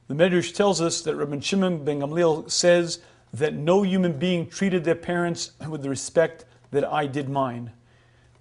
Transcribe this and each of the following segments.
The Medrash tells us that Rabbi Shimon ben Gamliel says that no human being treated their parents with the respect that I did mine.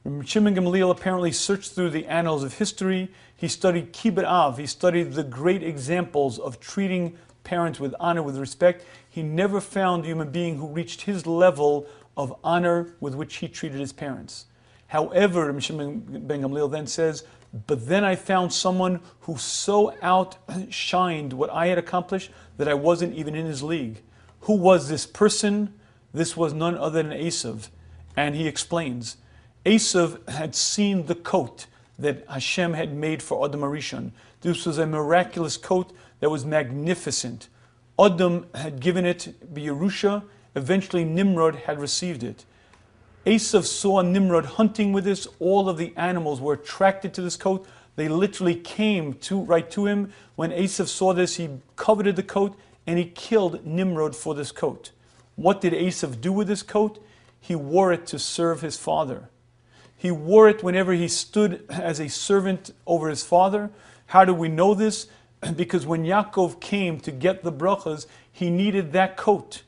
Rabbi Shimon ben Gamliel apparently searched through the annals of history. He studied Wed Apr. He studied the great examples of treating parents with honor, with respect. He never found a human being who reached his level of honor with which he treated his parents. However, Rabbi Shimon ben Gamliel then says, but then I found someone who so outshined what I had accomplished that I wasn't even in his league. Who was this person? This was none other than Esav. And he explains, Esav had seen the coat that Hashem had made for Adam Arishon. This was a miraculous coat that was magnificent. Adam had given it Yerusha. Eventually Nimrod had received it. Esav saw Nimrod hunting with this. All of the animals were attracted to this coat. They literally came right to him. When Esav saw this, he coveted the coat and he killed Nimrod for this coat. What did Esav do with this coat? He wore it to serve his father. He wore it whenever he stood as a servant over his father. How do we know this? Because when Yaakov came to get the brachas, he needed that coat.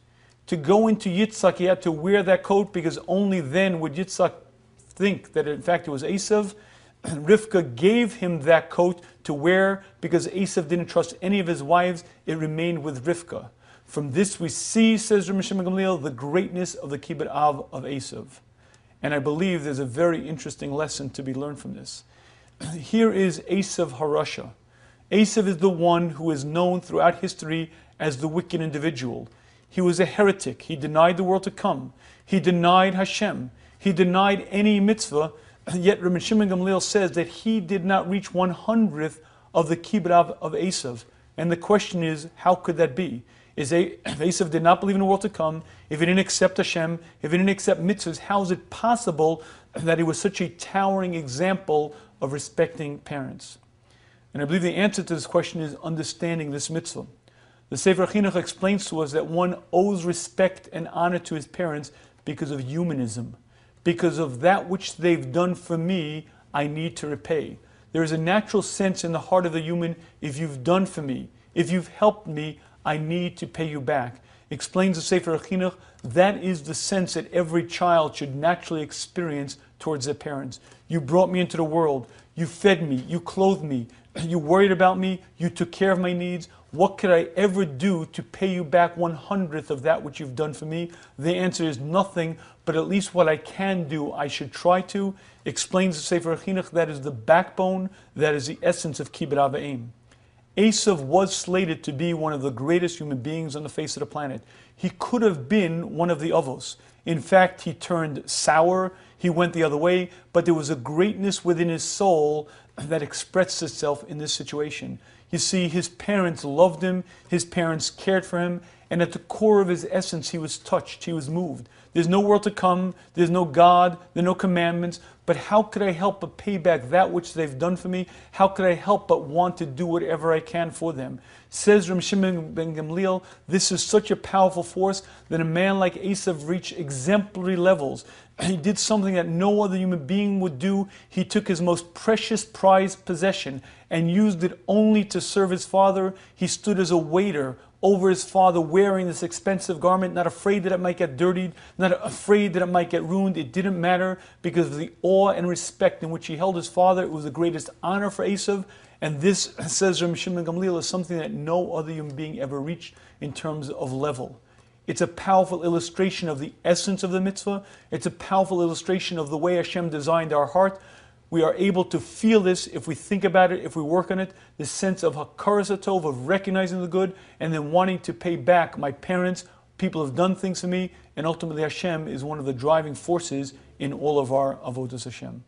To go into Yitzhak, he had to wear that coat because only then would Yitzhak think that in fact it was Esav. Rivka gave him that coat to wear because Esav didn't trust any of his wives. It remained with Rivka. From this we see, says Rabbi Shimon Gamliel, the greatness of the Kibbud Av of Esav. And I believe there's a very interesting lesson to be learned from this. Here is Esav Harasha. Esav is the one who is known throughout history as the wicked individual. He was a heretic. He denied the world to come. He denied Hashem. He denied any mitzvah. Yet Rabbi Shimon Gamliel says that he did not reach 1/100th of the Kibbud Av of Esav. And the question is, how could that be? If Esav did not believe in the world to come, if he didn't accept Hashem, if he didn't accept mitzvahs, how is it possible that he was such a towering example of respecting parents? And I believe the answer to this question is understanding this mitzvah. The Sefer Chinuch explains to us that one owes respect and honor to his parents because of humanism. Because of that which they've done for me, I need to repay. There is a natural sense in the heart of the human, if you've done for me, if you've helped me, I need to pay you back. Explains the Sefer Chinuch, that is the sense that every child should naturally experience towards their parents. You brought me into the world, you fed me, you clothed me, you worried about me, you took care of my needs. What could I ever do to pay you back 1/100th of that which you've done for me? The answer is nothing, but at least what I can do, I should try to. Explains the Sefer Chinuch, that is the backbone, that is the essence of Kibbud Av V'Em. Esav was slated to be one of the greatest human beings on the face of the planet. He could have been one of the Avos. In fact, he turned sour, he went the other way, but there was a greatness within his soul that expressed itself in this situation. You see, his parents loved him, his parents cared for him, and at the core of his essence, he was touched, he was moved. There's no world to come, there's no God, there are no commandments, but how could I help but pay back that which they've done for me? How could I help but want to do whatever I can for them? Says Rabbi Shimon ben Gamliel, this is such a powerful force that a man like Esav reached exemplary levels. He did something that no other human being would do. He took his most precious prized possession and used it only to serve his father. He stood as a waiter over his father wearing this expensive garment, not afraid that it might get dirtied, not afraid that it might get ruined. It didn't matter because of the awe and respect in which he held his father. It was the greatest honor for Esav. And this, says Rabbi Shimon ben Gamliel, is something that no other human being ever reached in terms of level. It's a powerful illustration of the essence of the mitzvah. It's a powerful illustration of the way Hashem designed our heart. We are able to feel this if we think about it, if we work on it, this sense of hakaras hatov, of recognizing the good, and then wanting to pay back my parents. People have done things for me, and ultimately Hashem is one of the driving forces in all of our avodas Hashem.